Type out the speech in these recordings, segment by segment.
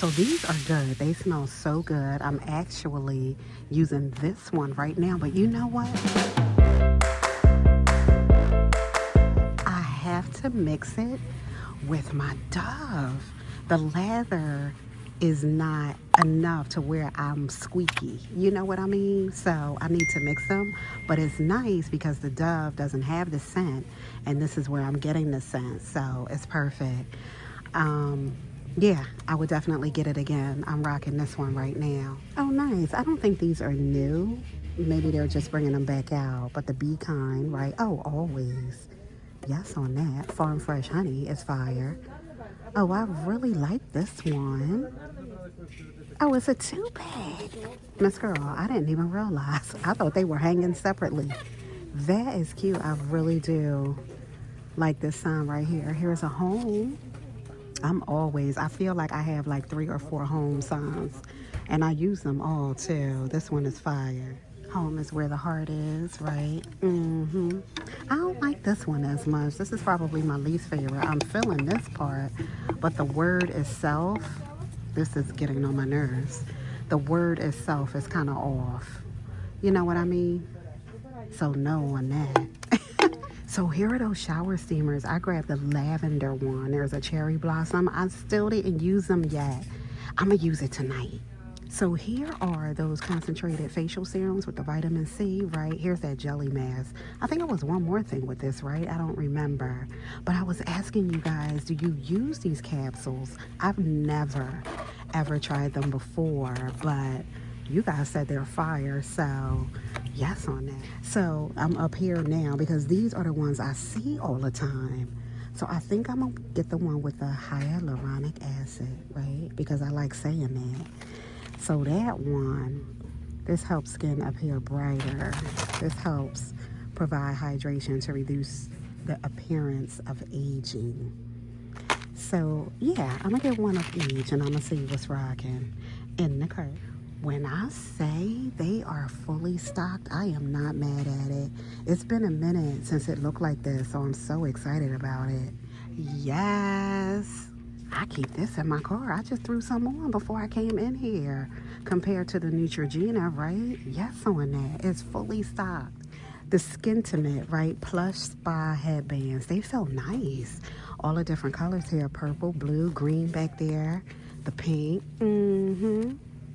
So these are good. They smell so good. I'm actually using this one right now. But you know what? I have to mix it with my Dove. The lather is not enough to where I'm squeaky. You know what I mean? So I need to mix them. But it's nice because the Dove doesn't have the scent. And this is where I'm getting the scent. So it's perfect. Yeah, I would definitely get it again. I'm rocking this one right now. Oh, nice. I don't think these are new. Maybe they're just bringing them back out. But the Be Kind, right? Oh, always. Yes on that. Farm Fresh Honey is fire. Oh, I really like this one. Oh, it's a 2-pack. Miss Girl, I didn't even realize. I thought they were hanging separately. That is cute. I really do like this sign right here. Here's a home. I feel like I have like 3 or 4 home signs. And I use them all too. This one is fire. Home is where the heart is, right? I don't like this one as much. This is probably my least favorite. I'm feeling this part, but the word itself, this is getting on my nerves. The word itself is kind of off. You know what I mean? So no on that. So here are those shower steamers. I grabbed the lavender one. There's a cherry blossom. I still didn't use them yet. I'm going to use it tonight. So here are those concentrated facial serums with the vitamin C, right? Here's that jelly mask. I think it was one more thing with this, right? I don't remember. But I was asking you guys, do you use these capsules? I've never, ever tried them before, but you guys said they're fire, so yes on that. So I'm up here now because these are the ones I see all the time. So I think I'm going to get the one with the hyaluronic acid, right? Because I like saying that. So that one, this helps skin appear brighter. This helps provide hydration to reduce the appearance of aging. So yeah, I'm gonna get one of each and I'm gonna see what's rocking in the cart. When I say they are fully stocked, I am not mad at it. It's been a minute since it looked like this, so I'm so excited about it. Yes. I keep this in my car. I just threw some on before I came in here. Compared to the Neutrogena, right? Yes on that. It's fully stocked. The Skintimate, right? Plush spa headbands. They feel nice. All the different colors here. Purple, blue, green back there. The pink.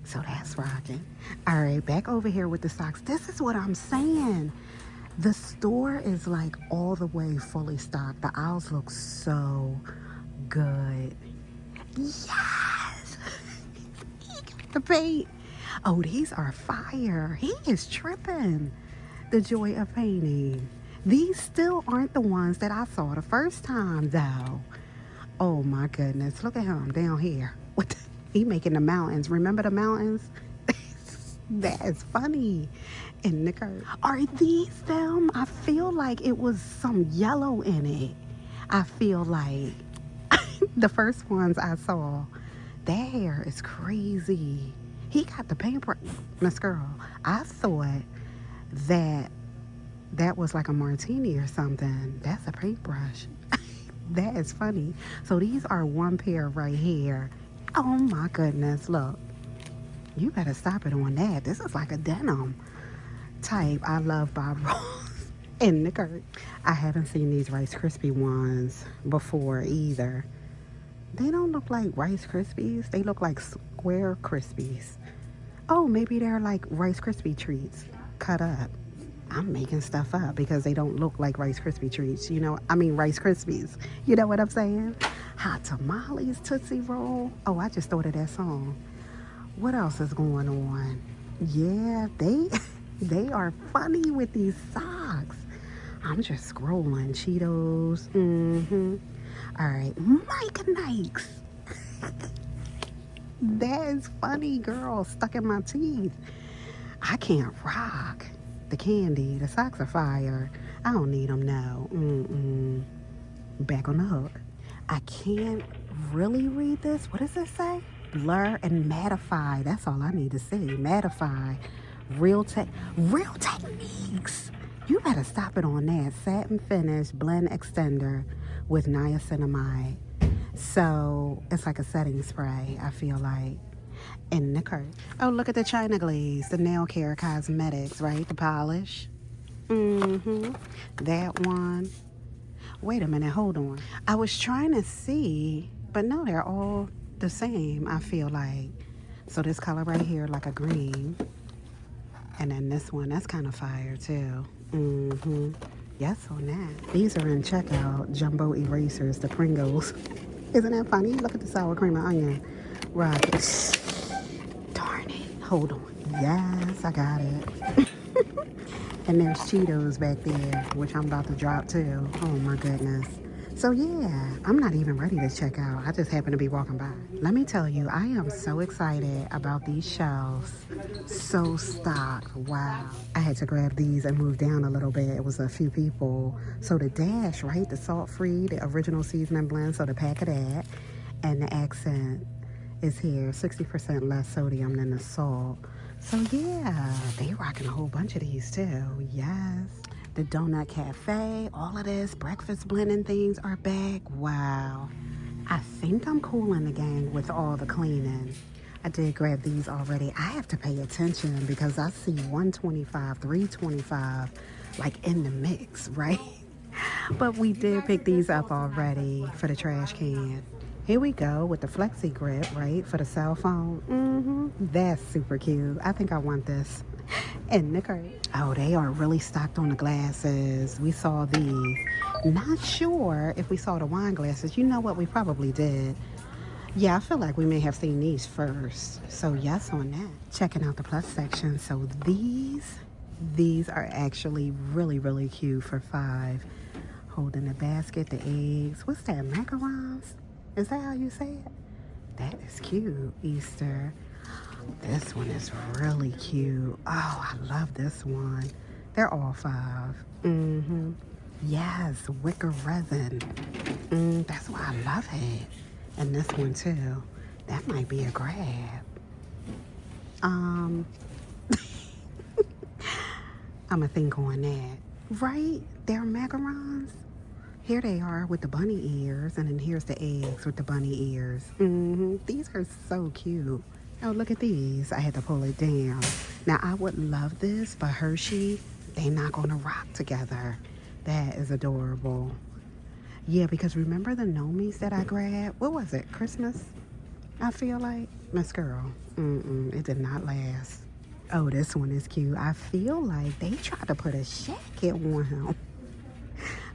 So that's rocking. All right, back over here with the socks. This is what I'm saying. The store is like all the way fully stocked. The aisles look so good. Yes! The paint. Oh, these are fire. He is tripping. The joy of painting. These still aren't the ones that I saw the first time, though. Oh, my goodness. Look at him down here. He making the mountains. Remember the mountains? That is funny. In the curve. Are these them? I feel like it was some yellow in it. I feel like the first ones I saw, that hair is crazy. He got the paintbrush. Miss Girl, I thought that was like a martini or something. That's a paintbrush. That is funny. So these are one pair right here. Oh my goodness, look. You better stop it on that. This is like a denim type. I love Bob Ross in the curve. I haven't seen these Rice Krispie ones before either. They don't look like Rice Krispies. They look like Square Krispies. Oh, maybe they're like Rice Krispie treats cut up. I'm making stuff up because they don't look like Rice Krispie treats. Rice Krispies. You know what I'm saying? Hot tamales, Tootsie Roll. Oh, I just thought of that song. What else is going on? Yeah, they are funny with these socks. I'm just scrolling. Cheetos. All right, Mike Nikes. That is funny, girl. Stuck in my teeth. I can't rock the candy. The socks are fire. I don't need them now. Back on the hook. I can't really read this. What does it say? Blur and mattify. That's all I need to see. Mattify. Real techniques. You better stop it on that. Satin finish blend extender with niacinamide. So it's like a setting spray, I feel like. In the cart. Oh, look at the China Glaze, the nail care cosmetics, right? The polish. Mm-hmm. That one. Wait a minute, hold on. I was trying to see, but no, they're all the same, I feel like. So this color right here, like a green. And then this one, that's kind of fire too. Mm-hmm. Yes on that. These are in checkout, jumbo erasers, the Pringles. Isn't that funny? Look at the sour cream and onion. Rocket. Darn it. Hold on. Yes, I got it. And there's Cheetos back there, which I'm about to drop too. Oh my goodness. So yeah, I'm not even ready to check out. I just happen to be walking by. Let me tell you, I am so excited about these shelves. So stocked. Wow. I had to grab these and move down a little bit. It was a few people. So the dash, right? The salt-free, the original seasoning blend. So the pack of that. And the accent is here. 60% less sodium than the salt. So yeah, they rocking a whole bunch of these too. Yes. The Donut Cafe, all of this, breakfast blending things are back. Wow. I think I'm cool in the gang with all the cleaning. I did grab these already. I have to pay attention because I see 125, 325 like in the mix, right? But we did pick these up already for the trash can. Here we go with the Flexi Grip, right, for the cell phone. That's super cute. I think I want this. And the crate. Oh, they are really stocked on the glasses. We saw these. Not sure if we saw the wine glasses. You know what? We probably did. Yeah, I feel like we may have seen these first. So yes on that. Checking out the plus section. So these are actually really, really cute for $5. Holding the basket, the eggs. What's that? Macarons? Is that how you say it? That is cute. Easter. This one is really cute. Oh, I love this one. They're all $5. Yes, wicker resin. That's why I love it. And this one too. That might be a grab. I'm gonna think on that. Right? They're macarons. Here they are with the bunny ears, and then here's the eggs with the bunny ears. These are so cute. Oh, look at these. I had to pull it down. Now, I would love this, but Hershey, they're not going to rock together. That is adorable. Yeah, because remember the Nomies that I grabbed? What was it? Christmas? I feel like. Miss Girl. It did not last. Oh, this one is cute. I feel like they tried to put a jacket on him.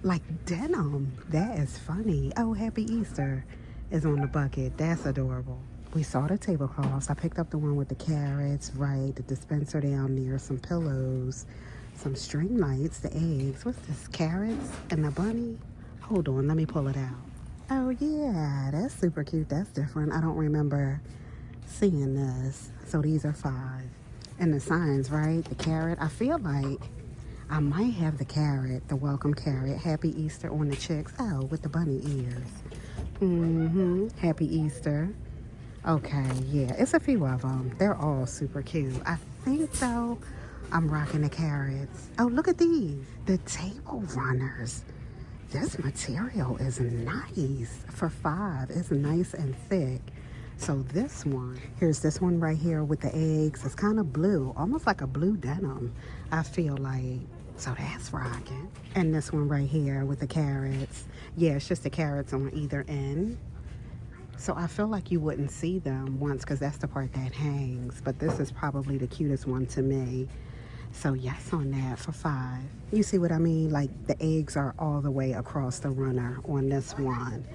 Like denim. That is funny. Oh, Happy Easter is on the bucket. That's adorable. We saw the tablecloths. I picked up the one with the carrots, right? The dispenser down there, some pillows, some string lights, the eggs. What's this? Carrots and the bunny? Hold on, let me pull it out. Oh yeah, that's super cute. That's different. I don't remember seeing this. So these are $5. And the signs, right? The carrot. I feel like I might have the carrot, the welcome carrot. Happy Easter on the chicks. Oh, with the bunny ears. Happy Easter. Okay, yeah, it's a few of them. They're all super cute. I think, though, I'm rocking the carrots. Oh, look at these. The table runners. This material is nice for $5. It's nice and thick. So this one, here's this one right here with the eggs. It's kind of blue, almost like a blue denim, I feel like. So that's rocking. And this one right here with the carrots. Yeah, it's just the carrots on either end. So I feel like you wouldn't see them once because that's the part that hangs. But this is probably the cutest one to me. So yes on that for $5. You see what I mean? Like the eggs are all the way across the runner on this one.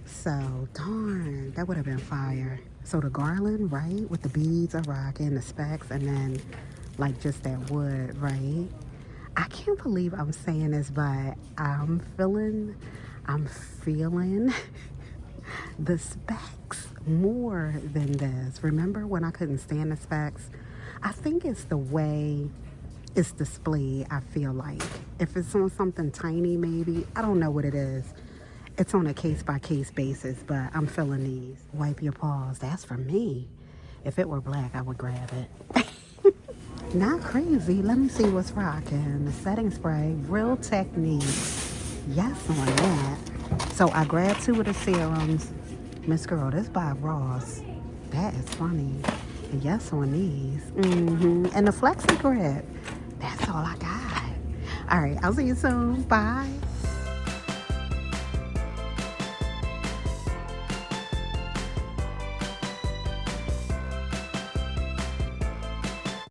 So darn, that would have been fire. So the garland, right? With the beads are rocking, the specs, and then like just that wood, right? I can't believe I'm saying this, but I'm feeling the specs more than this. Remember when I couldn't stand the specs? I think it's the way it's displayed, I feel like. If it's on something tiny, maybe. I don't know what it is. It's on a case-by-case basis, but I'm feeling these. Wipe your paws. That's for me. If it were black, I would grab it. Not crazy. Let me see what's rocking. The setting spray. Real Technique. Yes on that. So I grabbed 2 of the serums. Miss Girl, this by Ross. That is funny. And yes on these. And the Flexi Grip. That's all I got. All right, I'll see you soon. Bye.